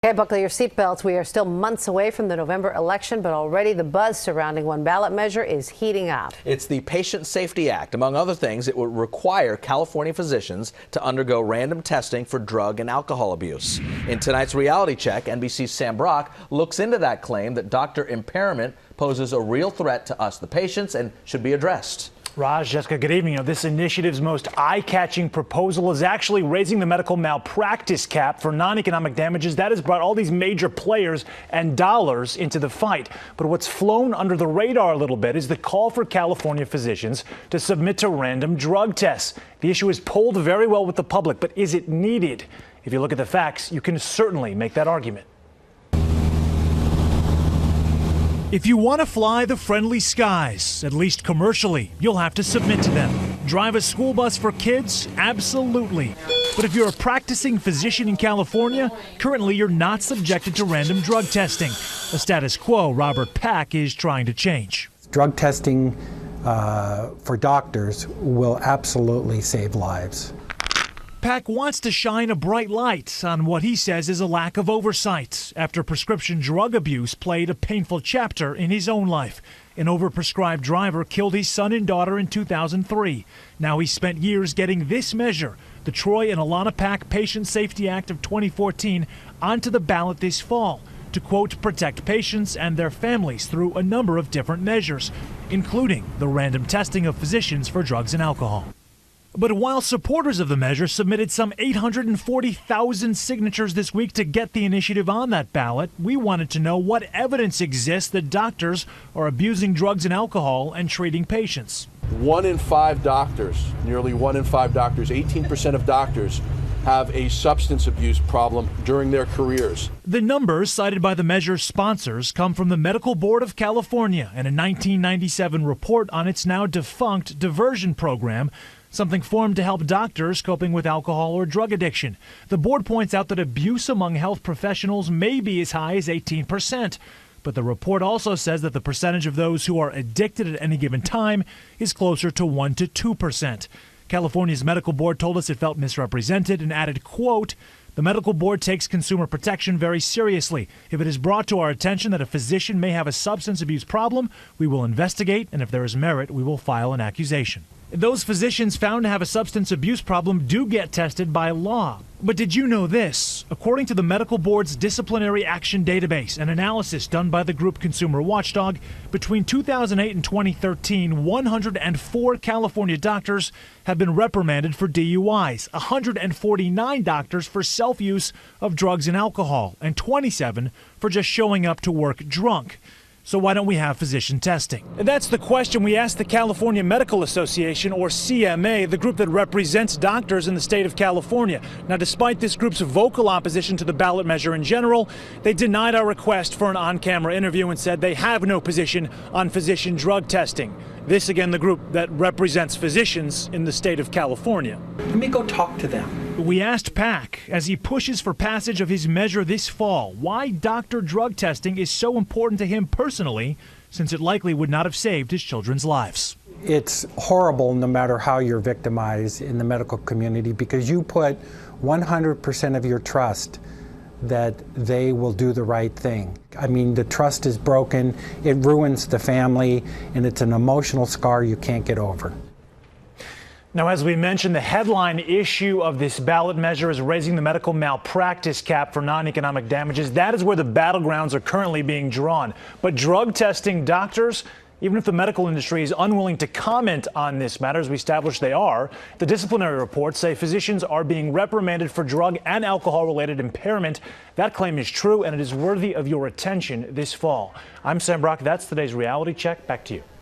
Okay, buckle your seatbelts. We are still months away from the November election, but already the buzz surrounding one ballot measure is heating up. It's the Patient Safety Act. Among other things, it would require California physicians to undergo random testing for drug and alcohol abuse. In tonight's Reality Check, NBC's Sam Brock looks into that claim that doctor impairment poses a real threat to us, the patients, and should be addressed. Raj, Jessica, good evening. This initiative's most eye-catching proposal is actually raising the medical malpractice cap for non-economic damages. That has brought all these major players and dollars into the fight. But what's flown under the radar a little bit is the call for California physicians to submit to random drug tests. The issue is polled very well with the public, but is it needed? If you look at the facts, you can certainly make that argument. If you want to fly the friendly skies, at least commercially, you'll have to submit to them. Drive a school bus for kids? Absolutely. But if you're a practicing physician in California, currently you're not subjected to random drug testing. A status quo Robert Pack is trying to change. Drug testing for doctors will absolutely save lives. Pack wants to shine a bright light on what he says is a lack of oversight after prescription drug abuse played a painful chapter in his own life. An overprescribed driver killed his son and daughter in 2003. Now he spent years getting this measure, the Troy and Alana Pack Patient Safety Act of 2014, onto the ballot this fall to, quote, protect patients and their families through a number of different measures, including the random testing of physicians for drugs and alcohol. But while supporters of the measure submitted some 840,000 signatures this week to get the initiative on that ballot, we wanted to know what evidence exists that doctors are abusing drugs and alcohol and treating patients. 1 in 5 doctors, nearly 1 in 5 doctors, 18% of doctors have a substance abuse problem during their careers. The numbers cited by the measure's sponsors come from the Medical Board of California and a 1997 report on its now defunct diversion program, something formed to help doctors coping with alcohol or drug addiction. The board points out that abuse among health professionals may be as high as 18%. But the report also says that the percentage of those who are addicted at any given time is closer to 1 to 2%. California's medical board told us it felt misrepresented and added, quote, "The medical board takes consumer protection very seriously. If it is brought to our attention that a physician may have a substance abuse problem, we will investigate, and if there is merit, we will file an accusation." Those physicians found to have a substance abuse problem do get tested by law. But did you know this? According to the Medical Board's Disciplinary Action Database, an analysis done by the group ConsumerWatchdog, between 2008 and 2013, 104 California doctors have been reprimanded for DUIs, 149 doctors for self-use of drugs and alcohol, and 27 for just showing up to work drunk. So why don't we have physician testing? And that's the question we asked the California Medical Association, or CMA, the group that represents doctors in the state of California. Now, despite this group's vocal opposition to the ballot measure in general, they denied our request for an on-camera interview and said they have no position on physician drug testing. This, again, the group that represents physicians in the state of California. Let me go talk to them. We asked Pack, as he pushes for passage of his measure this fall, why doctor drug testing is so important to him personally, since it likely would not have saved his children's lives. It's horrible no matter how you're victimized in the medical community, because you put 100% of your trust that they will do the right thing. I mean, the trust is broken, it ruins the family, and it's an emotional scar you can't get over. Now, as we mentioned, the headline issue of this ballot measure is raising the medical malpractice cap for non-economic damages. That is where the battlegrounds are currently being drawn. But drug testing doctors, even if the medical industry is unwilling to comment on this matter, as we established they are, the disciplinary reports say physicians are being reprimanded for drug and alcohol-related impairment. That claim is true, and it is worthy of your attention this fall. I'm Sam Brock. That's today's Reality Check. Back to you.